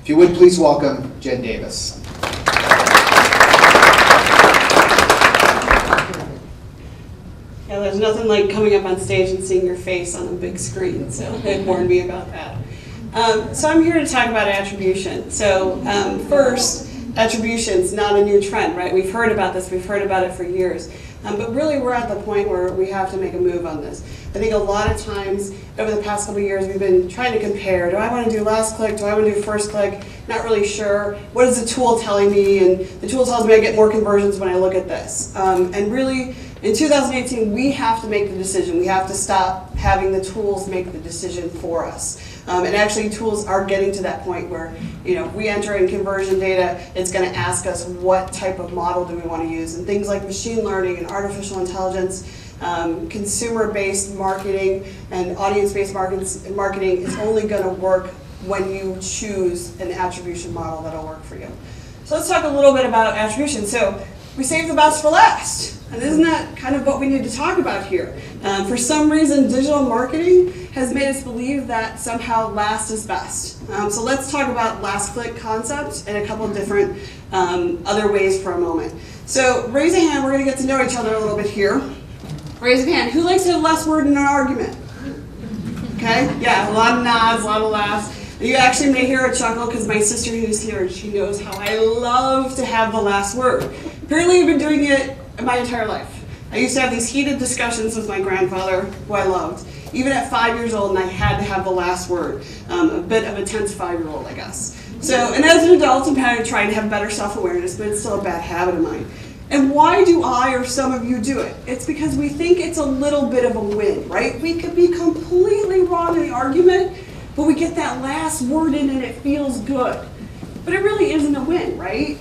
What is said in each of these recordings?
If you would, please welcome Jen Davis. Yeah, there's nothing like coming up on stage and seeing your face on a big screen, so it warned me about that. So I'm here to talk about attribution. So first, attribution's not a new trend, right? We've heard about this, we've heard about it for years. But really we're at the point where we have to make a move on this. I think a lot of times over the past couple of years we've been trying to compare. Do I want to do last click? Do I want to do first click? Not really sure. What is the tool telling me? And the tool tells me I get more conversions when I look at this. And really, in 2018, we have to make the decision. We have to stop having the tools make the decision for us. And actually, tools are getting to that point where, we enter in conversion data, it's going to ask us what type of model do we want to use. And things like machine learning and artificial intelligence, consumer-based marketing and audience-based marketing is only going to work when you choose an attribution model that'll work for you. So let's talk a little bit about attribution. So we saved the best for last. And isn't that kind of what we need to talk about here? For some reason, digital marketing has made us believe that somehow last is best. So let's talk about last click concept and a couple of different other ways for a moment. So raise a hand, we're going to get to know each other a little bit here. Raise a hand, who likes to have last word in an argument? Okay, yeah, a lot of nods, a lot of laughs. You actually may hear a chuckle because my sister who's here, she knows how I love to have the last word. Apparently I've been doing it my entire life. I used to have these heated discussions with my grandfather, who I loved, even at 5 years old, and I had to have the last word. A bit of a tense 5-year-old, I guess. So, and as an adult, I'm kind of trying to have better self-awareness, but it's still a bad habit of mine. And why do I or some of you do it? It's because we think it's a little bit of a win, right? We could be completely wrong in the argument, but we get that last word in and it feels good. But it really isn't a win, right?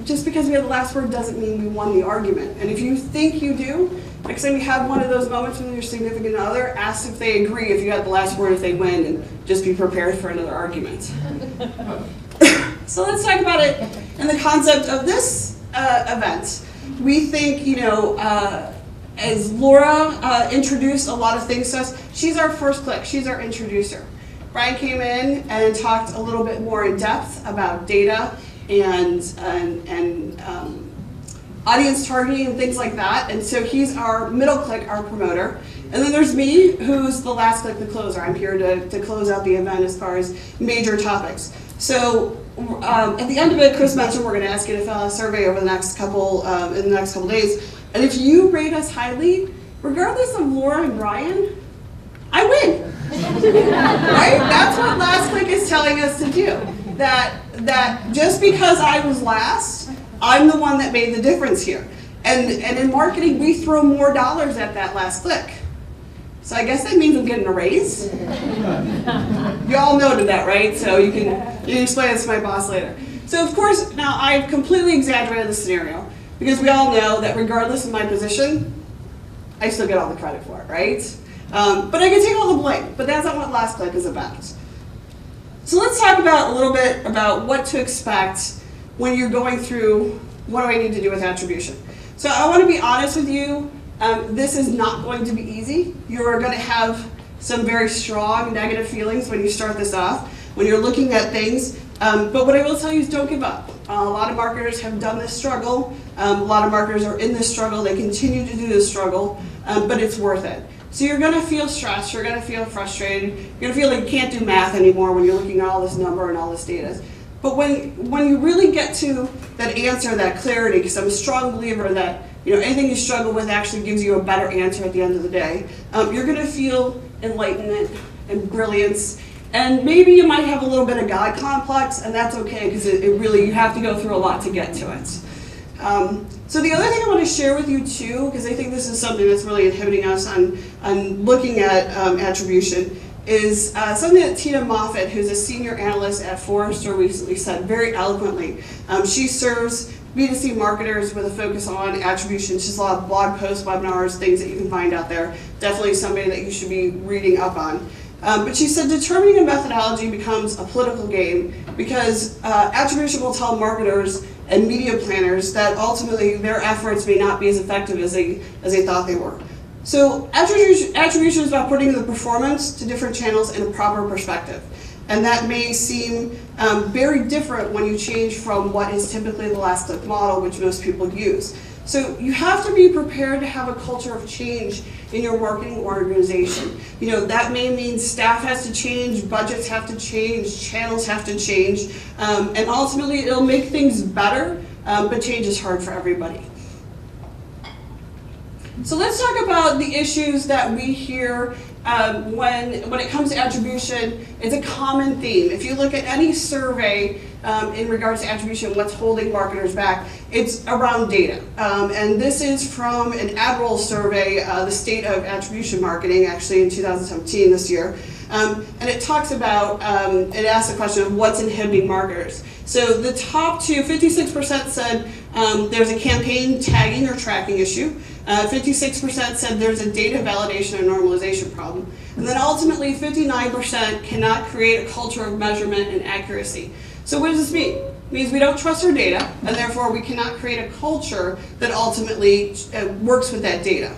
Just because we have the last word doesn't mean we won the argument. And if you think you do, next time you have one of those moments with your significant other, ask if they agree if you had the last word if they win, and just be prepared for another argument. So let's talk about it in the concept of this event. We think, as Laura introduced a lot of things to us, she's our first click, she's our introducer. Brian came in and talked a little bit more in depth about data and audience targeting and things like that. And so he's our middle click, our promoter. And then there's me, who's the last click, the closer. I'm here to close out the event as far as major topics. So at the end of it, Chris mentioned we're going to ask you to fill out a survey over the next couple days. And if you rate us highly, regardless of Laura and Brian, I win. Right? That's what last click is telling us to do. That just because I was last, I'm the one that made the difference here. And in marketing, we throw more dollars at that last click. So I guess that means I'm getting a raise. You all noted that, right? So you can explain this to my boss later. So of course, now I've completely exaggerated the scenario because we all know that regardless of my position, I still get all the credit for it, right? But I can take all the blame, but that's not what last click is about. So let's talk about a little bit about what to expect when you're going through what do I need to do with attribution. So I want to be honest with you, this is not going to be easy. You're going to have some very strong negative feelings when you start this off, when you're looking at things. But what I will tell you is don't give up. A lot of marketers have done this struggle. A lot of marketers are in this struggle. They continue to do this struggle, but it's worth it. So you're going to feel stressed, you're going to feel frustrated, you're going to feel like you can't do math anymore when you're looking at all this number and all this data. But when you really get to that answer, that clarity, because I'm a strong believer that anything you struggle with actually gives you a better answer at the end of the day, you're going to feel enlightenment and brilliance. And maybe you might have a little bit of God complex, and that's okay, because it really, you have to go through a lot to get to it. So the other thing I want to share with you too, because I think this is something that's really inhibiting us on looking at attribution, is something that Tina Moffat, who's a senior analyst at Forrester, recently said very eloquently. She serves B2C marketers with a focus on attribution. She has a lot of blog posts, webinars, things that you can find out there. Definitely somebody that you should be reading up on. But she said determining a methodology becomes a political game because attribution will tell marketers and media planners that ultimately their efforts may not be as effective as they thought they were. So attribution is about putting the performance to different channels in a proper perspective. And that may seem very different when you change from what is typically the last click model, which most people use. So you have to be prepared to have a culture of change in your marketing organization. You know, that may mean staff has to change, budgets have to change, channels have to change, and ultimately it'll make things better, but change is hard for everybody. So let's talk about the issues that we hear when it comes to attribution. It's a common theme. If you look at any survey in regards to attribution, what's holding marketers back, it's around data. And this is from an ad roll survey, the state of attribution marketing, actually in 2017 this year. And it talks about, it asks the question of what's inhibiting marketers. So the top two, 56% said there's a campaign tagging or tracking issue. 56% said there's a data validation or normalization problem. And then ultimately 59% cannot create a culture of measurement and accuracy. So what does this mean? It means we don't trust our data, and therefore we cannot create a culture that ultimately works with that data.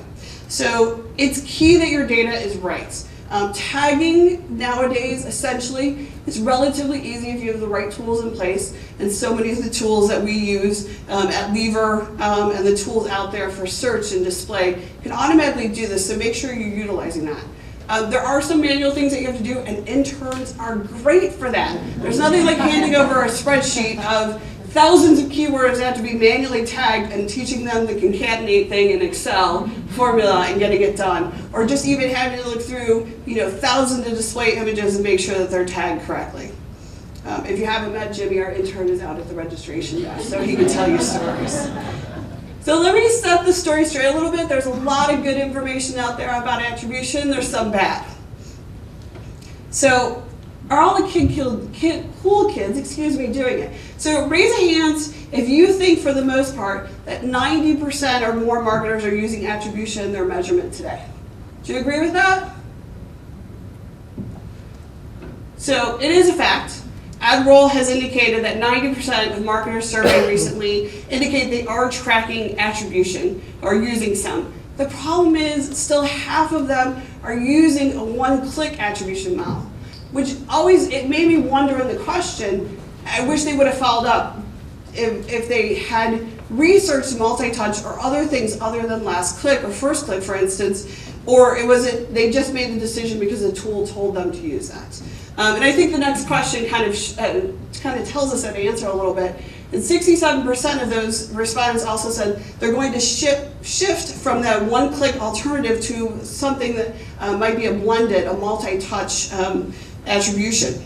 So it's key that your data is right. Tagging nowadays, essentially, is relatively easy if you have the right tools in place, and so many of the tools that we use at Lever and the tools out there for search and display can automatically do this, so make sure you're utilizing that. There are some manual things that you have to do, and interns are great for that. There's nothing like handing over a spreadsheet of thousands of keywords that have to be manually tagged and teaching them the concatenate thing in Excel formula and getting it done. Or just even having to look through, thousands of display images and make sure that they're tagged correctly. If you haven't met Jimmy, our intern is out at the registration desk, so he can tell you stories. So let me set the story straight a little bit. There's a lot of good information out there about attribution. There's some bad. So are all the cool kids doing it? So raise a hand if you think, for the most part, that 90% or more marketers are using attribution in their measurement today. Do you agree with that? So it is a fact. AdRoll has indicated that 90% of marketers surveyed recently indicate they are tracking attribution or using some. The problem is still half of them are using a one-click attribution model, which it made me wonder in the question. I wish they would have followed up if they had researched multi-touch or other things other than last click or first click, for instance, or they just made the decision because the tool told them to use that. And I think the next question kind of tells us that answer a little bit. And 67% of those respondents also said they're going to shift from that one-click alternative to something that might be a multi-touch attribution.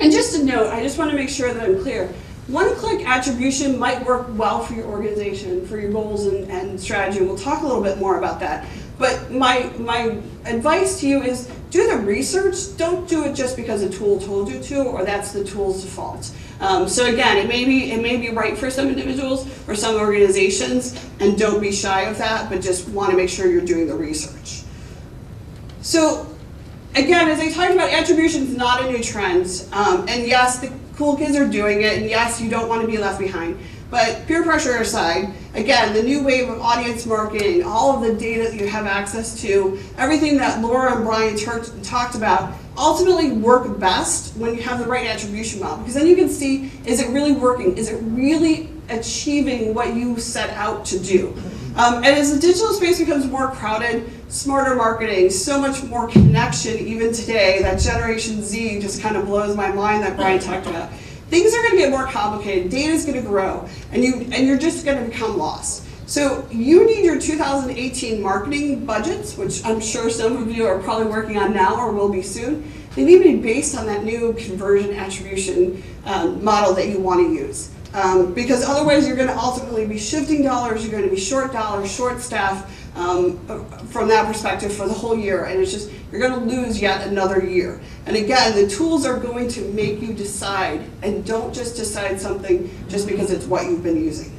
And just a note, I just want to make sure that I'm clear. One-click attribution might work well for your organization, for your goals and strategy, and we'll talk a little bit more about that. But my advice to you is do the research. Don't do it just because a tool told you to, or that's the tool's default. So again, it may be right for some individuals or some organizations, and don't be shy of that, but just want to make sure you're doing the research. So again, as I talked about, attribution is not a new trend, and yes, the cool kids are doing it, and yes, you don't want to be left behind. But peer pressure aside, again, the new wave of audience marketing, all of the data that you have access to, everything that Laura and Brian talked about, ultimately work best when you have the right attribution model. Because then you can see, is it really working? Is it really achieving what you set out to do? And as the digital space becomes more crowded, smarter marketing, so much more connection even today, that Generation Z just kind of blows my mind that Brian talked about. Things are going to get more complicated, data's going to grow, and you're just going to become lost. So you need your 2018 marketing budgets, which I'm sure some of you are probably working on now or will be soon. They need to be based on that new conversion attribution model that you want to use. Because otherwise you're going to ultimately be shifting dollars, you're going to be short dollars, short staff from that perspective for the whole year, and it's just, you're going to lose yet another year. And again, the tools are going to make you decide, and don't just decide something just because it's what you've been using.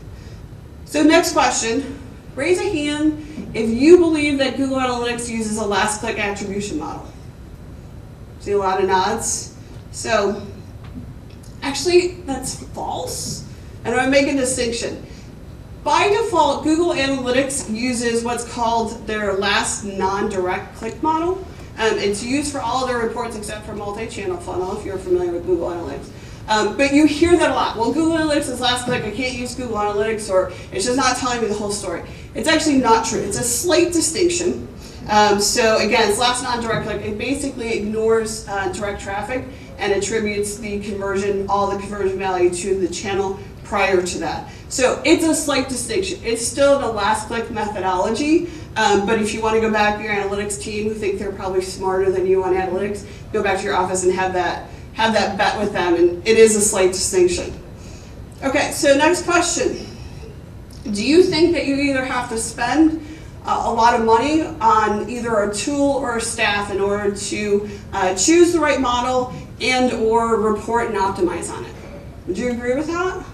So next question, raise a hand if you believe that Google Analytics uses a last click attribution model. See a lot of nods. So actually, that's false, and I'm going to make a distinction. By default, Google Analytics uses what's called their last non-direct click model, It's used for all other reports except for multi-channel funnel, if you're familiar with Google Analytics. But you hear that a lot. Well, Google Analytics is last click, I can't use Google Analytics, or it's just not telling me the whole story. It's actually not true. It's a slight distinction. So again, it's last non-direct click. It basically ignores direct traffic and attributes all the conversion value to the channel prior to that. So it's a slight distinction. It's still the last click methodology, but if you want to go back to your analytics team who think they're probably smarter than you on analytics, go back to your office and have that bet with them, and it is a slight distinction. Okay, so next question. Do you think that you either have to spend a lot of money on either a tool or a staff in order to choose the right model and or report and optimize on it? Would you agree with that?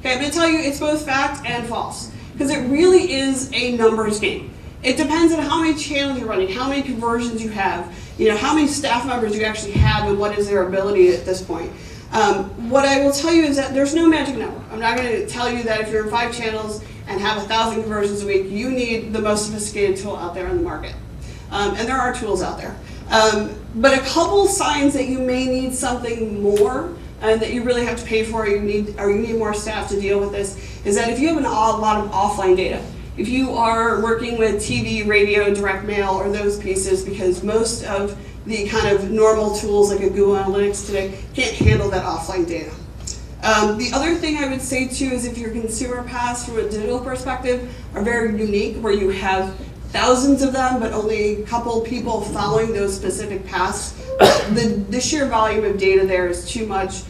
Okay, I'm going to tell you it's both fact and false, because it really is a numbers game. It depends on how many channels you're running, how many conversions you have, how many staff members you actually have, and what is their ability at this point. What I will tell you is that there's no magic number. I'm not going to tell you that if you're in 5 channels and have 1,000 conversions a week, you need the most sophisticated tool out there in the market. And there are tools out there. But a couple signs that you may need something more and that you really have to pay for, or you need more staff to deal with this, is that if you have a lot of offline data, if you are working with TV, radio, direct mail, or those pieces, because most of the kind of normal tools like a Google Analytics today can't handle that offline data. The other thing I would say too is if your consumer paths from a digital perspective are very unique, where you have thousands of them, but only a couple people following those specific paths, the sheer volume of data there is too much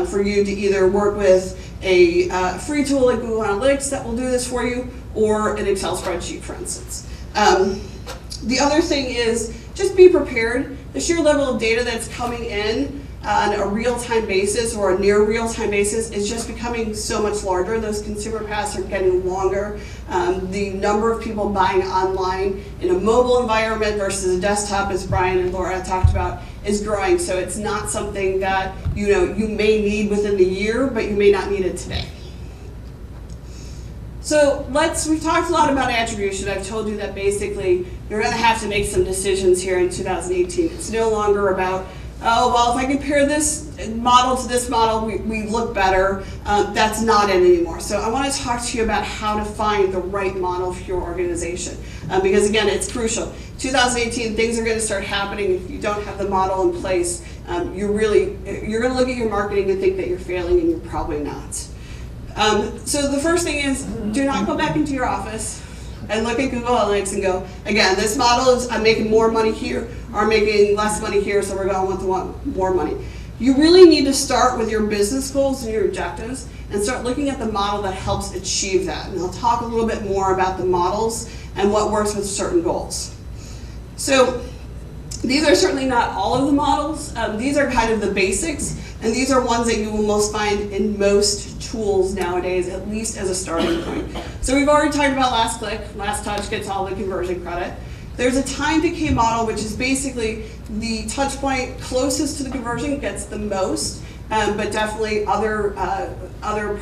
for you to either work with a free tool like Google Analytics that will do this for you, or an Excel spreadsheet, for instance. The other thing is just be prepared. The sheer level of data that's coming in on a real-time basis or a near real-time basis is just becoming so much larger. Those consumer paths are getting longer. The number of people buying online in a mobile environment versus a desktop, as Brian and Laura talked about, is growing. So it's not something that you may need within the year, but you may not need it today. So we've talked a lot about attribution. I've told you that basically you're going to have to make some decisions here in 2018. It's no longer about, oh, well, if I compare this model to this model, we look better. That's not it anymore. So I want to talk to you about how to find the right model for your organization. Because again, it's crucial. 2018, things are going to start happening. If you don't have the model in place, you're going to look at your marketing and think that you're failing, and you're probably not. So the first thing is, do not go back into your office and look at Google Analytics and go, again, this model is, I'm making more money here, or I'm making less money here, so we're going with more money. You really need to start with your business goals and your objectives and start looking at the model that helps achieve that. And I'll talk a little bit more about the models and what works with certain goals. So these are certainly not all of the models. These are kind of the basics, and these are ones that you will most find in most tools nowadays, at least as a starting point. So we've already talked about last click. Last touch gets all the conversion credit. There's a time decay model, which is basically the touch point closest to the conversion gets the most, but definitely other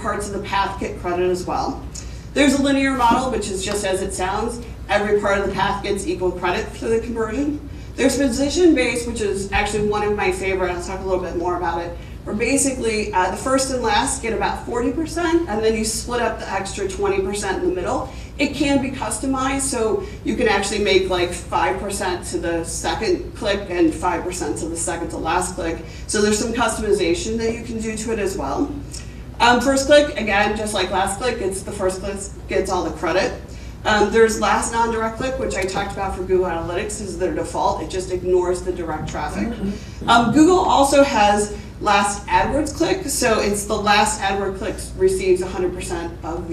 parts of the path get credit as well. There's a linear model, which is just as it sounds. Every part of the path gets equal credit for the conversion. There's position-based, which is actually one of my favorite. I'll talk a little bit more about it. Where basically the first and last get about 40%, and then you split up the extra 20% in the middle. It can be customized, so you can actually make like 5% to the second click and 5% to the second to last click. So there's some customization that you can do to it as well. First click, again, just like last click, it's the first click gets all the credit. There's last non-direct click, which I talked about for Google Analytics, is their default. It just ignores the direct traffic. Google also has last AdWords click, so it's the last AdWords click receives 100% of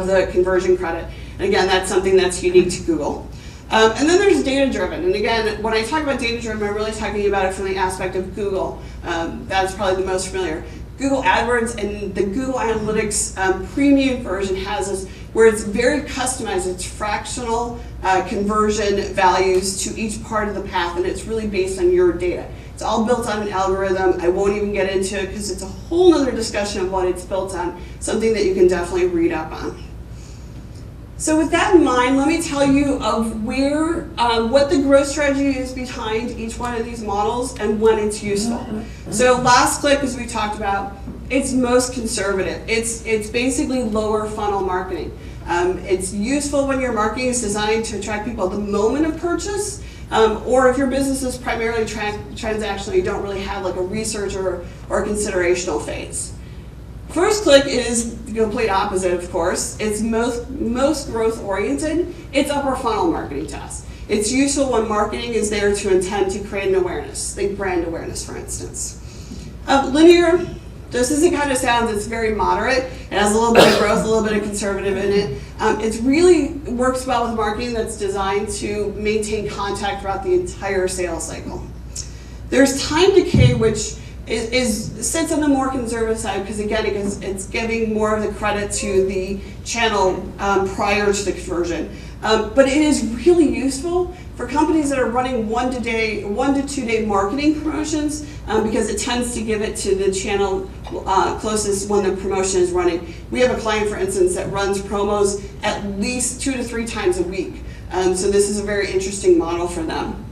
the conversion credit. And again, that's something that's unique to Google. And then there's data-driven. And again, when I talk about data-driven, I'm really talking about it from the aspect of Google. That's probably the most familiar. Google AdWords and the Google Analytics premium version has this where it's very customized. It's fractional conversion values to each part of the path, and it's really based on your data. It's all built on an algorithm. I won't even get into it because it's a whole other discussion of what it's built on, something that you can definitely read up on. So with that in mind, let me tell you of where, what the growth strategy is behind each one of these models and when it's useful. So last click, as we talked about, it's most conservative. It's basically lower funnel marketing. It's useful when your marketing is designed to attract people at the moment of purchase, or if your business is primarily transactional, you don't really have like a research or considerational phase. First click is the complete opposite, of course. It's most growth oriented. It's upper funnel marketing tasks. It's useful when marketing is there to intend to create an awareness, think brand awareness, for instance. Linear, just as it kind of sounds, it's very moderate. It has a little bit of growth, a little bit of conservative in it. It really works well with marketing that's designed to maintain contact throughout the entire sales cycle. There's time decay, which sits on the more conservative side because, again, it's giving more of the credit to the channel prior to the conversion. But it is really useful for companies that are running 1 to 2 day marketing promotions because it tends to give it to the channel closest when the promotion is running. We have a client, for instance, that runs promos at least 2 to 3 times a week. So this is a very interesting model for them.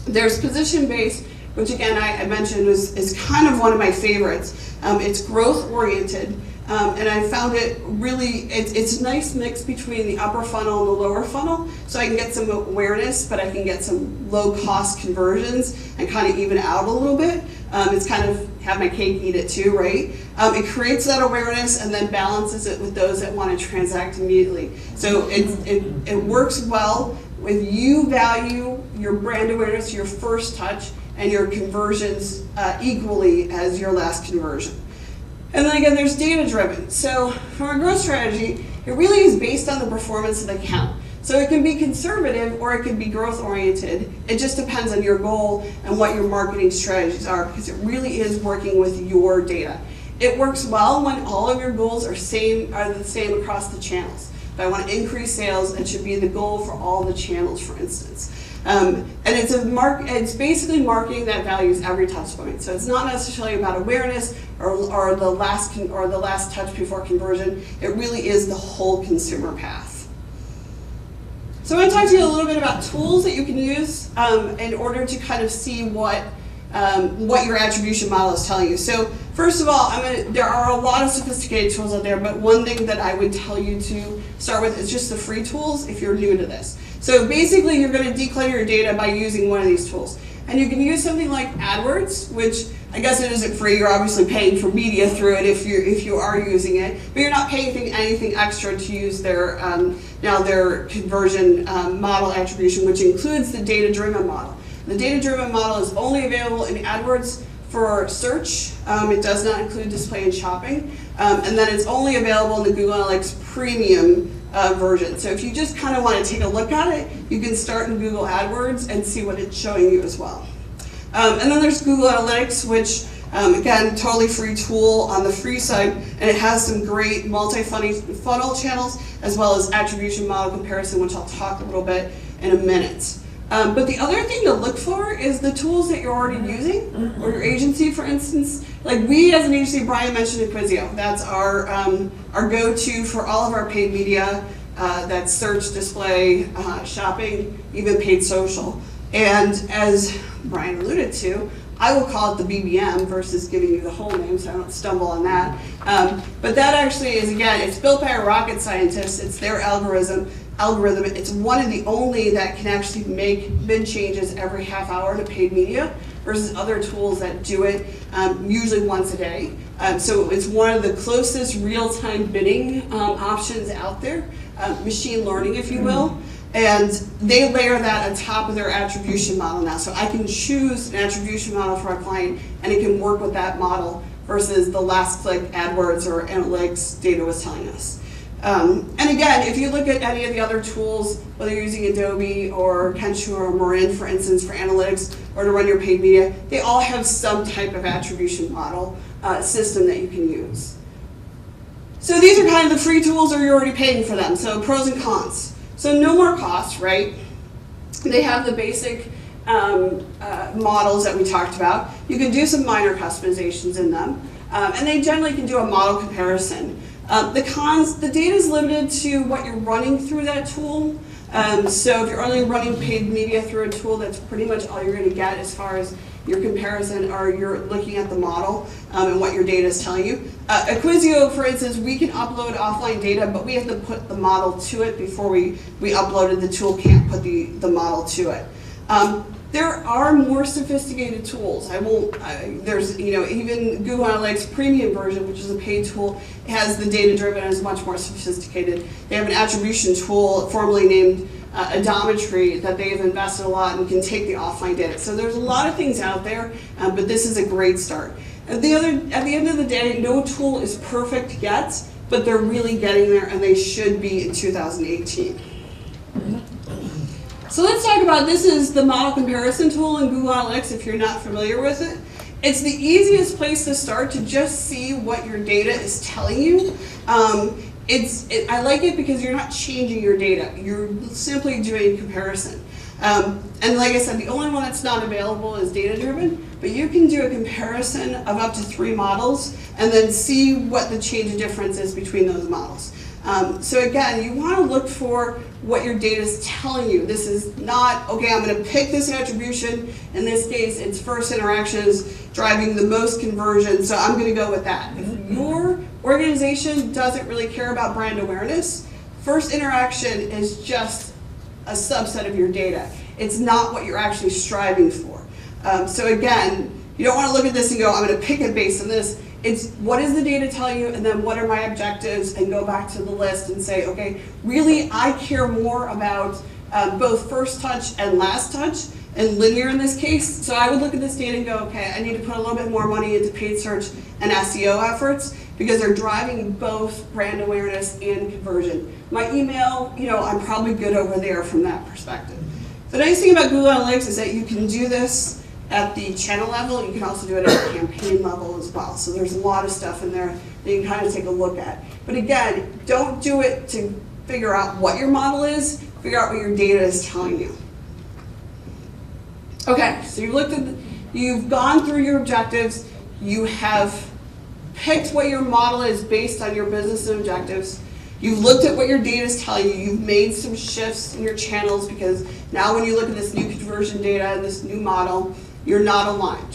There's position-based, which again I mentioned is kind of one of my favorites. It's growth oriented, and I found it really, it's a nice mix between the upper funnel and the lower funnel, so I can get some awareness, but I can get some low cost conversions and kind of even out a little bit. It's kind of have my cake, eat it too, right? It creates that awareness and then balances it with those that want to transact immediately. So it works well with you value your brand awareness, your first touch, and your conversions equally as your last conversion. And then again, there's data driven. So from our growth strategy, it really is based on the performance of the account. So it can be conservative or it can be growth oriented. It just depends on your goal and what your marketing strategies are, because it really is working with your data. It works well when all of your goals are the same across the channels. If I want to increase sales, it should be the goal for all the channels, for instance. And it's basically marketing that values every touch point. So it's not necessarily about awareness or the last touch before conversion. It really is the whole consumer path. So I want to talk to you a little bit about tools that you can use in order to kind of see what your attribution model is telling you. So first of all, there are a lot of sophisticated tools out there, but one thing that I would tell you to start with is just the free tools if you're new to this. So basically, you're going to declutter your data by using one of these tools. And you can use something like AdWords, which I guess it isn't free. You're obviously paying for media through it if you are using it, but you're not paying anything extra to use their conversion model attribution, which includes the data-driven model. The data-driven model is only available in AdWords for search. It does not include display and shopping, and then it's only available in the Google Analytics Premium version. So if you just kind of want to take a look at it, you can start in Google AdWords and see what it's showing you as well. And then there's Google Analytics, which again, totally free tool on the free side, and it has some great multi-funnel channels as well as attribution model comparison, which I'll talk a little bit in a minute. But the other thing to look for is the tools that you're already using, or your agency, for instance. Like we as an agency, Brian mentioned Acquisio. That's our go-to for all of our paid media. That's search, display, shopping, even paid social. And as Brian alluded to, I will call it the BBM versus giving you the whole name, so I don't stumble on that. But that actually is, again, it's built by a rocket scientist. It's their algorithm. It's one of the only that can actually make bid changes every half hour to paid media versus other tools that do it usually once a day. So it's one of the closest real-time bidding options out there, machine learning, if you will. And they layer that on top of their attribution model now. So I can choose an attribution model for a client, and it can work with that model versus the last click AdWords or analytics data was telling us. And again, if you look at any of the other tools, whether you're using Adobe or Kensho or Marin, for instance, for analytics or to run your paid media, they all have some type of attribution model system that you can use. So these are kind of the free tools, or you're already paying for them. So pros and cons. So no more cost, right? They have the basic models that we talked about. You can do some minor customizations in them. And they generally can do a model comparison. The cons, the data is limited to what you're running through that tool. So if you're only running paid media through a tool, that's pretty much all you're going to get as far as your comparison, or you're looking at the model and what your data is telling you. Acquisio, for instance, we can upload offline data, but we have to put the model to it before we upload it. The tool can't put the model to it. There are more sophisticated tools. There's, even Google Analytics Premium version, which is a paid tool, has the data driven and is much more sophisticated. They have an attribution tool formerly named Odometry that they've invested a lot and can take the offline data. So there's a lot of things out there, but this is a great start. At the end of the day, no tool is perfect yet, but they're really getting there, and they should be in 2018. So let's talk about, this is the model comparison tool in Google Analytics if you're not familiar with it. It's the easiest place to start to just see what your data is telling you. I like it because you're not changing your data. You're simply doing comparison. And like I said, the only one that's not available is data-driven, but you can do a comparison of up to 3 models and then see what the change of difference is between those models. So again, you want to look for what your data is telling you. This is not, okay, I'm going to pick this attribution. In this case, it's first interaction is driving the most conversion, so I'm going to go with that. If your organization doesn't really care about brand awareness, first interaction is just a subset of your data. It's not what you're actually striving for. So again, you don't want to look at this and go, I'm going to pick it based on this. It's what is the data telling you, and then what are my objectives, and go back to the list and say, okay, really I care more about both first touch and last touch, and linear in this case. So I would look at this data and go, okay, I need to put a little bit more money into paid search and SEO efforts because they're driving both brand awareness and conversion. My email, I'm probably good over there from that perspective. The nice thing about Google Analytics is that you can do this at the channel level. You can also do it at the campaign level as well. So there's a lot of stuff in there that you can kind of take a look at. But again, don't do it to figure out what your model is, figure out what your data is telling you. Okay, so you've gone through your objectives, you have picked what your model is based on your business objectives. You've looked at what your data is telling you. You've made some shifts in your channels because now when you look at this new conversion data and this new model, you're not aligned.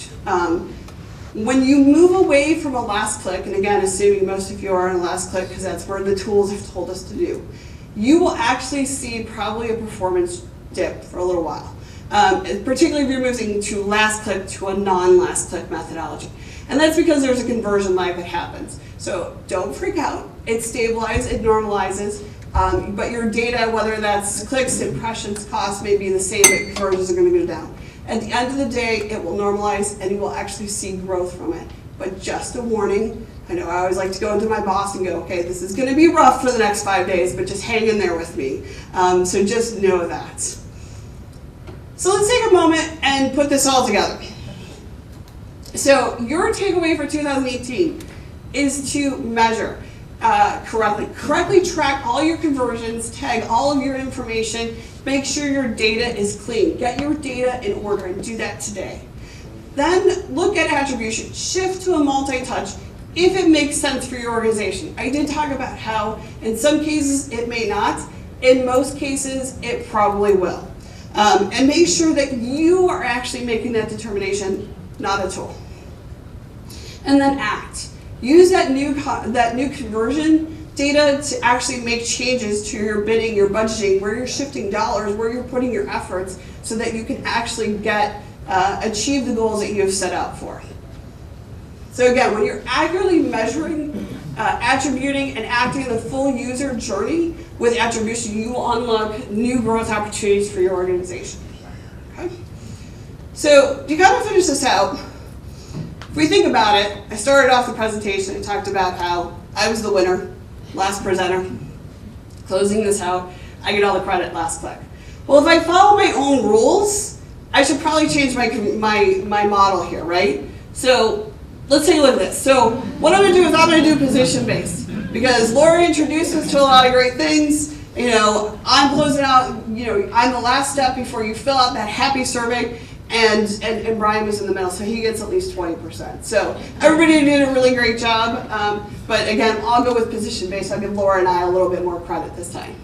When you move away from a last click, and again, assuming most of you are on a last click because that's where the tools have told us to do, you will actually see probably a performance dip for a little while. Particularly if you're moving to last click to a non-last click methodology. And that's because there's a conversion lag that happens. So don't freak out. It stabilizes, it normalizes, but your data, whether that's clicks, impressions, costs, may be the same, but conversions are going to go down. At the end of the day, it will normalize and you will actually see growth from it. But just a warning, I know I always like to go into my boss and go, okay, this is going to be rough for the next 5 days, but just hang in there with me. So just know that. So let's take a moment and put this all together. So your takeaway for 2018 is to measure correctly track all your conversions, tag all of your information, make sure your data is clean. Get your data in order and do that today. Then look at attribution. Shift to a multi-touch if it makes sense for your organization. I did talk about how in some cases it may not. In most cases it probably will. And make sure that you are actually making that determination, not a tool. And then act. Use that new conversion data to actually make changes to your bidding, your budgeting, where you're shifting dollars, where you're putting your efforts, so that you can actually achieve the goals that you have set out for. So again, when you're accurately measuring, attributing, and acting in the full user journey with attribution, you will unlock new growth opportunities for your organization. Okay? So to kind of finish this out, if we think about it, I started off the presentation and talked about how I was the winner, last presenter, closing this out, I get all the credit last click. Well, if I follow my own rules, I should probably change my model here, right? So let's take a look at this. So what I'm going to do is I'm going to do position-based because Laura introduced us to a lot of great things. I'm closing out, I'm the last step before you fill out that happy survey. And Brian was in the middle, so he gets at least 20%. So everybody did a really great job, but again, I'll go with position-based. I'll give Laura and I a little bit more credit this time.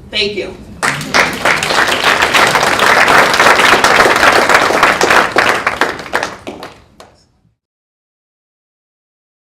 Thank you.